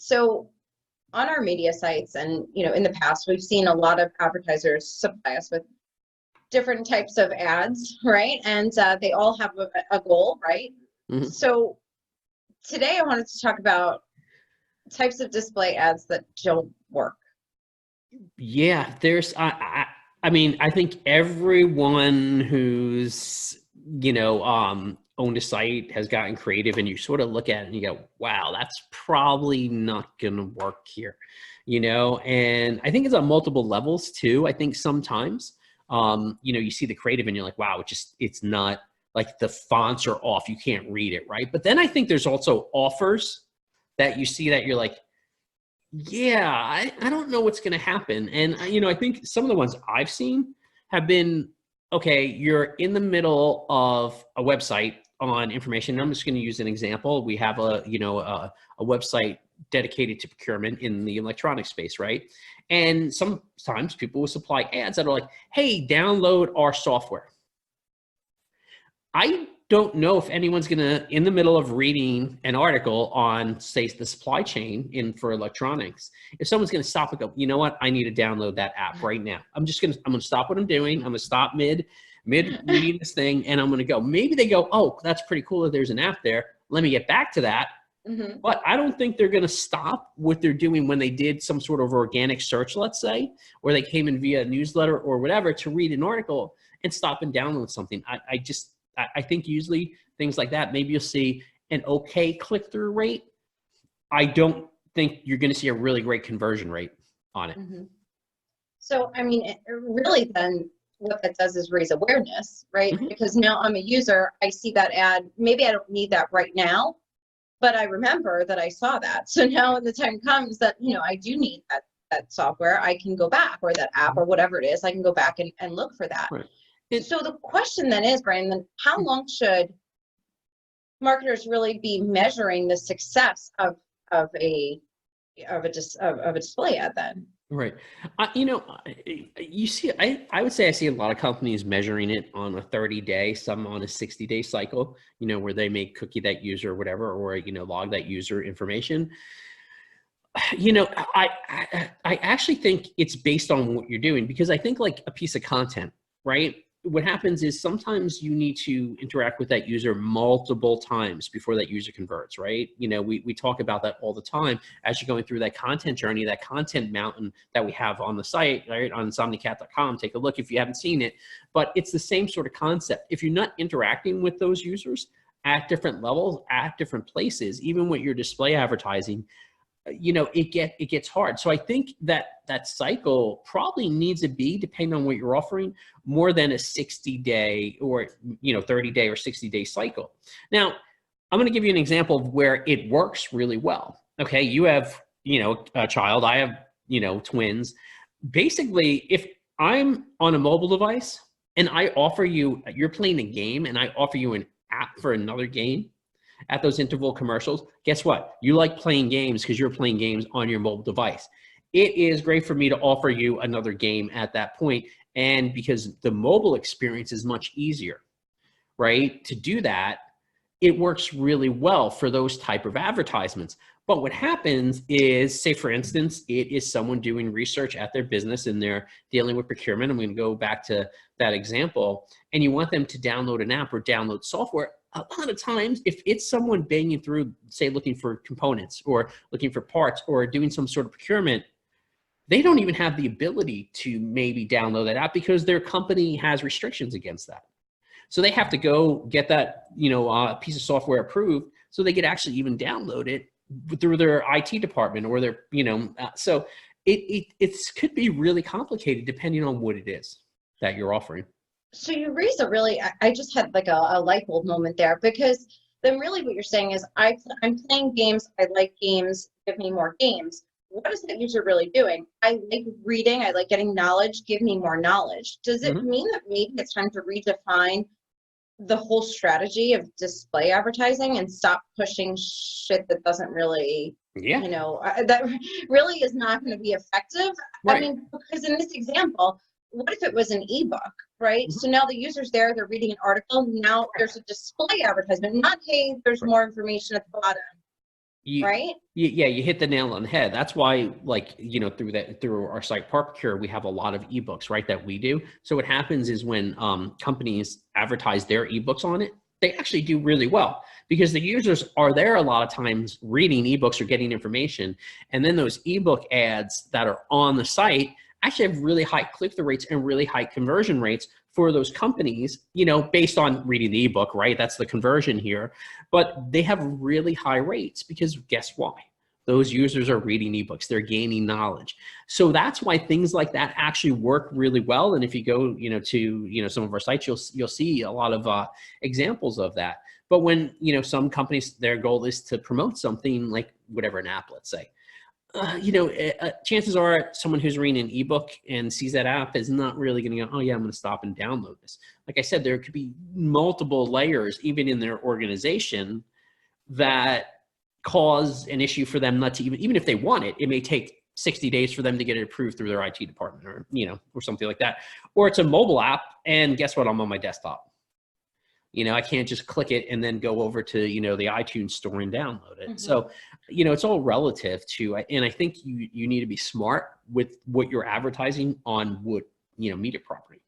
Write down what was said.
So on our media sites and, in the past, we've seen a lot of advertisers supply us with different types of ads, right? And they all have a goal, right? Mhm. So today I wanted to talk about types of display ads that don't work. Yeah, I mean, I think everyone who's, owned a site has gotten creative, and you sort of look at it and you go, wow, that's probably not going to work here, and I think it's on multiple levels too. I think sometimes, you see the creative and you're like, wow, it's not like the fonts are off. You can't read it, right? But then I think there's also offers that you see that you're like, yeah, I don't know what's going to happen. And, I think some of the ones I've seen have been, okay, you're in the middle of a website on information. I'm just going to use an example. We have a website dedicated to procurement in the electronic space, right? And sometimes people will supply ads that are like, hey, download our software. I don't know if anyone's going to, in the middle of reading an article on, say, the supply chain for electronics, if someone's going to stop and go, you know what, I need to download that app right now. I'm going to stop what I'm doing. I'm going to stop mid reading this thing, and I'm going to go. Maybe they go, oh, that's pretty cool that there's an app there. Let me get back to that. Mm-hmm. But I don't think they're going to stop what they're doing when they did some sort of organic search, let's say, or they came in via a newsletter or whatever to read an article and stop and download something. I think usually things like that, maybe you'll see an okay click-through rate. I don't think you're going to see a really great conversion rate on it. Mm-hmm. So, I mean, really then what that does is raise awareness, right? Mm-hmm. Because now I'm a user, I see that ad, maybe I don't need that right now, but I remember that I saw that. So now when the time comes that, I do need that software, I can go back, or that app or whatever it is, I can go back and look for that. Right. So the question then is, Brian, then how long should marketers really be measuring the success of a display ad then? Right. You see, I would say I see a lot of companies measuring it on a 30-day, some on a 60-day cycle, where they may cookie that user or whatever, or, log that user information. I actually think it's based on what you're doing, because I think like a piece of content, right? What happens is sometimes you need to interact with that user multiple times before that user converts, right? We talk about that all the time as you're going through that content journey, that content mountain that we have on the site, right? On insomniacat.com. Take a look if you haven't seen it. But it's the same sort of concept. If you're not interacting with those users at different levels, at different places, even with your display advertising, it gets hard. So I think that cycle probably needs to be, depending on what you're offering, more than a 60-day or 30-day or 60-day cycle. Now, I'm going to give you an example of where it works really well. Okay, you have a child, I have twins. Basically, if I'm on a mobile device and I offer you're playing a game and I offer you an app for another game at those interval commercials, guess what? You like playing games because you're playing games on your mobile device. It is great for me to offer you another game at that point, and because the mobile experience is much easier, right? To do that, it works really well for those type of advertisements. But what happens is, say for instance, it is someone doing research at their business and they're dealing with procurement. I'm going to go back to that example, and you want them to download an app or download software. A lot of times, if it's someone banging through, say, looking for components or looking for parts or doing some sort of procurement, they don't even have the ability to maybe download that app because their company has restrictions against that. So they have to go get that, piece of software approved so they could actually even download it through their IT department or their, so it could be really complicated depending on what it is that you're offering. So you raise I just had like a light bulb moment there, because then really what you're saying is I'm playing games, I like games, give me more games. What is that user really doing? I like reading, I like getting knowledge, give me more knowledge. Does it mean that maybe it's time to redefine the whole strategy of display advertising and stop pushing shit that doesn't really, that really is not going to be effective? Right. I mean, because in this example, what if it was an ebook, right? So now the user's there, they're reading an article. Now there's a display advertisement, not, hey, there's more information at the bottom. right? Yeah, you hit the nail on the head. That's why, like, you know, through our site ParkCure, we have a lot of ebooks, right, that we do. So what happens is when companies advertise their ebooks on it, they actually do really well because the users are there a lot of times reading ebooks or getting information. And then those ebook ads that are on the site actually have really high click-through rates and really high conversion rates for those companies, you know, based on reading the ebook, right? That's the conversion here. But they have really high rates because guess why? Those users are reading ebooks, they're gaining knowledge. So that's why things like that actually work really well. And if you go, you know, to, you know, some of our sites, you'll see a lot of examples of that. But when, you know, some companies, their goal is to promote something like whatever, an app, let's say, you know, chances are someone who's reading an ebook and sees that app is not really going to go, oh yeah, I'm going to stop and download this. Like I said, there could be multiple layers, even in their organization, that cause an issue for them not to even if they want it, it may take 60 days for them to get it approved through their IT department or, you know, or something like that. Or it's a mobile app and guess what? I'm on my desktop. You know, I can't just click it and then go over to, you know, the iTunes store and download it. So, you know, it's all relative to, and I think you need to be smart with what you're advertising on what, you know, media property.